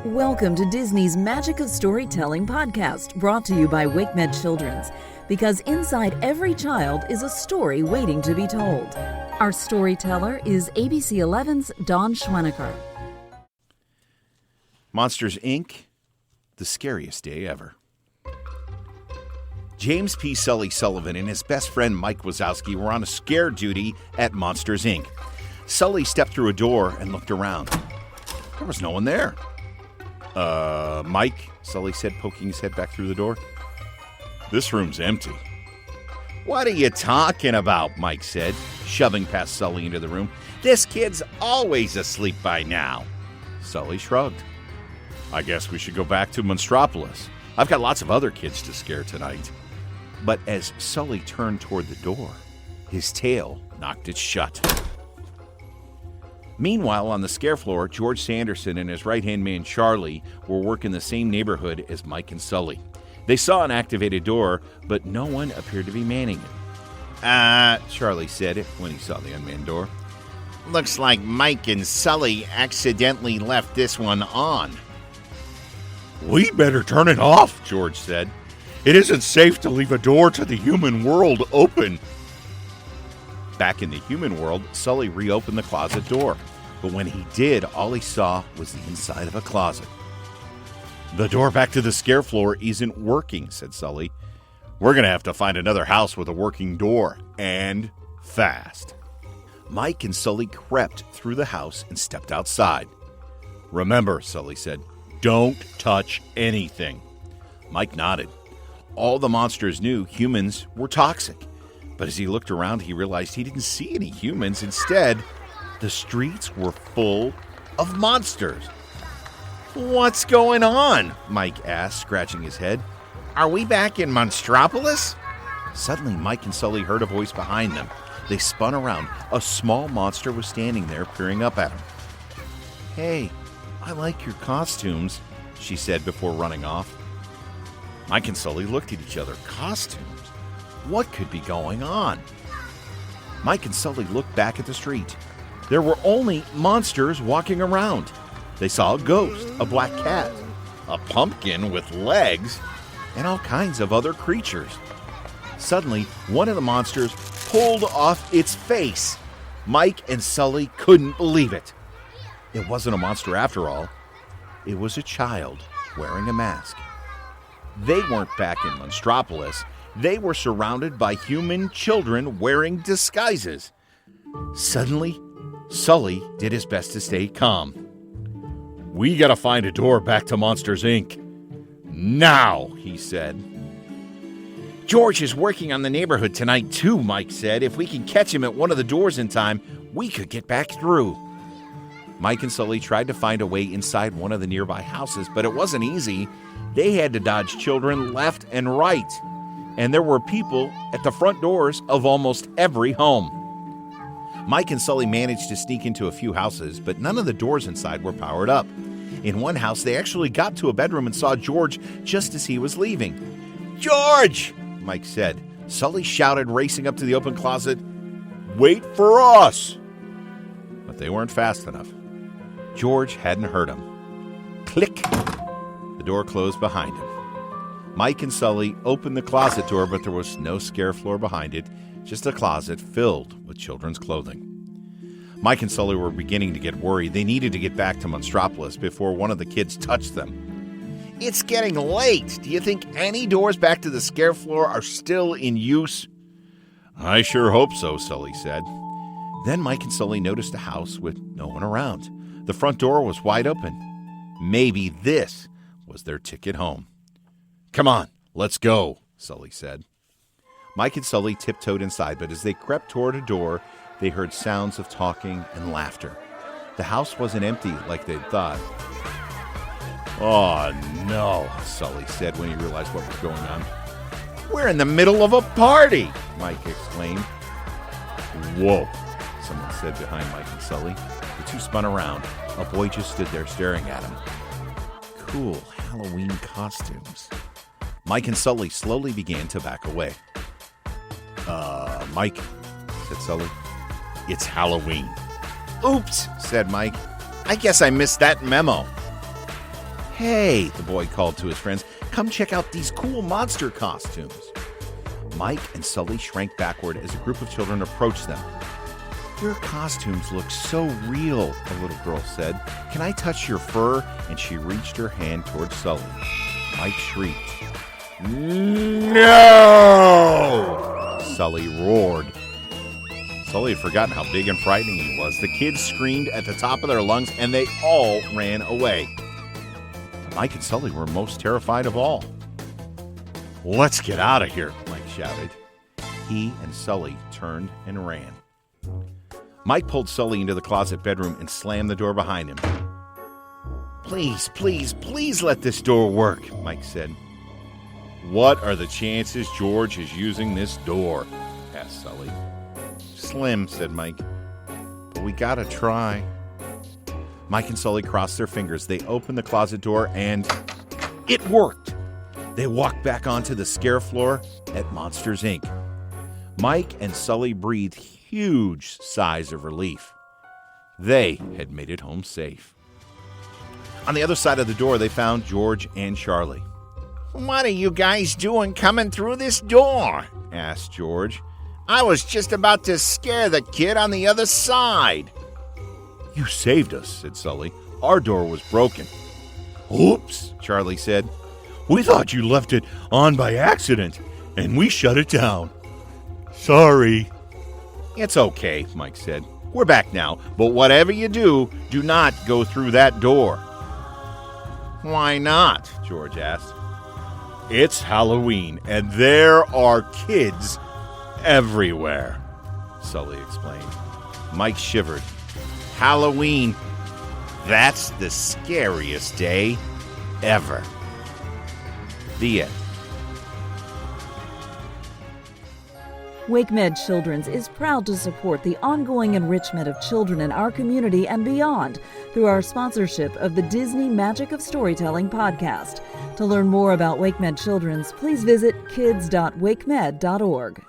Welcome to Disney's Magic of Storytelling podcast, brought to you by WakeMed Children's, because inside every child is a story waiting to be told. Our storyteller is ABC 11's Dawn Schwenneker. Monsters, Inc., the scariest day ever. James P. Sully Sullivan and his best friend Mike Wazowski were on a scare duty at Monsters, Inc. Sully stepped through a door and looked around. There was no one there. Mike, Sully said, poking his head back through the door. This room's empty. What are you talking about, Mike said, shoving past Sully into the room. This kid's always asleep by now. Sully shrugged. I guess we should go back to Monstropolis. I've got lots of other kids to scare tonight. But as Sully turned toward the door, his tail knocked it shut. Meanwhile, on the scare floor, George Sanderson and his right-hand man, Charlie, were working the same neighborhood as Mike and Sully. They saw an activated door, but no one appeared to be manning it. Charlie said when he saw the unmanned door. Looks like Mike and Sully accidentally left this one on. We better turn it off, George said. It isn't safe to leave a door to the human world open. Back in the human world, Sully reopened the closet door. But when he did, all he saw was the inside of a closet. The door back to the scare floor isn't working, said Sully. We're going to have to find another house with a working door, and fast. Mike and Sully crept through the house and stepped outside. Remember, Sully said, don't touch anything. Mike nodded. All the monsters knew humans were toxic. But as he looked around, he realized he didn't see any humans. Instead, the streets were full of monsters. What's going on? Mike asked, scratching his head. Are we back in Monstropolis? Suddenly, Mike and Sully heard a voice behind them. They spun around. A small monster was standing there, peering up at them. Hey, I like your costumes, she said before running off. Mike and Sully looked at each other. Costumes? What could be going on? Mike and Sully looked back at the street. There were only monsters walking around. They saw a ghost, a black cat, a pumpkin with legs, and all kinds of other creatures. Suddenly, one of the monsters pulled off its face. Mike and Sully couldn't believe it. It wasn't a monster after all. It was a child wearing a mask. They weren't back in Monstropolis. They were surrounded by human children wearing disguises. Suddenly, Sully did his best to stay calm. We gotta find a door back to Monsters, Inc. Now, he said. George is working on the neighborhood tonight too, Mike said. If we can catch him at one of the doors in time, we could get back through. Mike and Sully tried to find a way inside one of the nearby houses, but it wasn't easy. They had to dodge children left and right. And there were people at the front doors of almost every home. Mike and Sully managed to sneak into a few houses, but none of the doors inside were powered up. In one house, they actually got to a bedroom and saw George just as he was leaving. George! Mike said. Sully shouted, racing up to the open closet, Wait for us! But they weren't fast enough. George hadn't heard him. Click! The door closed behind him. Mike and Sully opened the closet door, but there was no scare floor behind it, just a closet filled with children's clothing. Mike and Sully were beginning to get worried. They needed to get back to Monstropolis before one of the kids touched them. It's getting late. Do you think any doors back to the scare floor are still in use? I sure hope so, Sully said. Then Mike and Sully noticed a house with no one around. The front door was wide open. Maybe this was their ticket home. Come on, let's go, Sully said. Mike and Sully tiptoed inside, but as they crept toward a door, they heard sounds of talking and laughter. The house wasn't empty like they'd thought. Oh, no, Sully said when he realized what was going on. We're in the middle of a party, Mike exclaimed. Whoa, someone said behind Mike and Sully. The two spun around. A boy just stood there staring at him. Cool Halloween costumes. Mike and Sully slowly began to back away. Mike, said Sully, it's Halloween. Oops, said Mike. I guess I missed that memo. "Hey," the boy called to his friends, "come check out these cool monster costumes." Mike and Sully shrank backward as a group of children approached them. "Your costumes look so real," a little girl said. "Can I touch your fur?" And she reached her hand towards Sully. Mike shrieked. "No!" Sully roared. Sully had forgotten how big and frightening he was. The kids screamed at the top of their lungs, and they all ran away. Mike and Sully were most terrified of all. "Let's get out of here," Mike shouted. He and Sully turned and ran. Mike pulled Sully into the closet bedroom and slammed the door behind him. "Please, please, please let this door work," Mike said. "What are the chances George is using this door?" asked Sully. "Slim," said Mike, "but we gotta try." Mike and Sully crossed their fingers. They opened the closet door and it worked. They walked back onto the scare floor at Monsters, Inc. Mike and Sully breathed huge sighs of relief. They had made it home safe. On the other side of the door, they found George and Charlie. "What are you guys doing coming through this door?" asked George. "I was just about to scare the kid on the other side." "You saved us," said Sully. "Our door was broken." "Oops," Charlie said. "We thought you left it on by accident, and we shut it down. Sorry." "It's okay," Mike said. "We're back now, but whatever you do, do not go through that door." "Why not?" George asked. "It's Halloween, and there are kids everywhere," Sully explained. Mike shivered. "Halloween, that's the scariest day ever." The end. WakeMed Children's is proud to support the ongoing enrichment of children in our community and beyond through our sponsorship of the Disney Magic of Storytelling podcast. To learn more about WakeMed Children's, please visit kids.wakemed.org.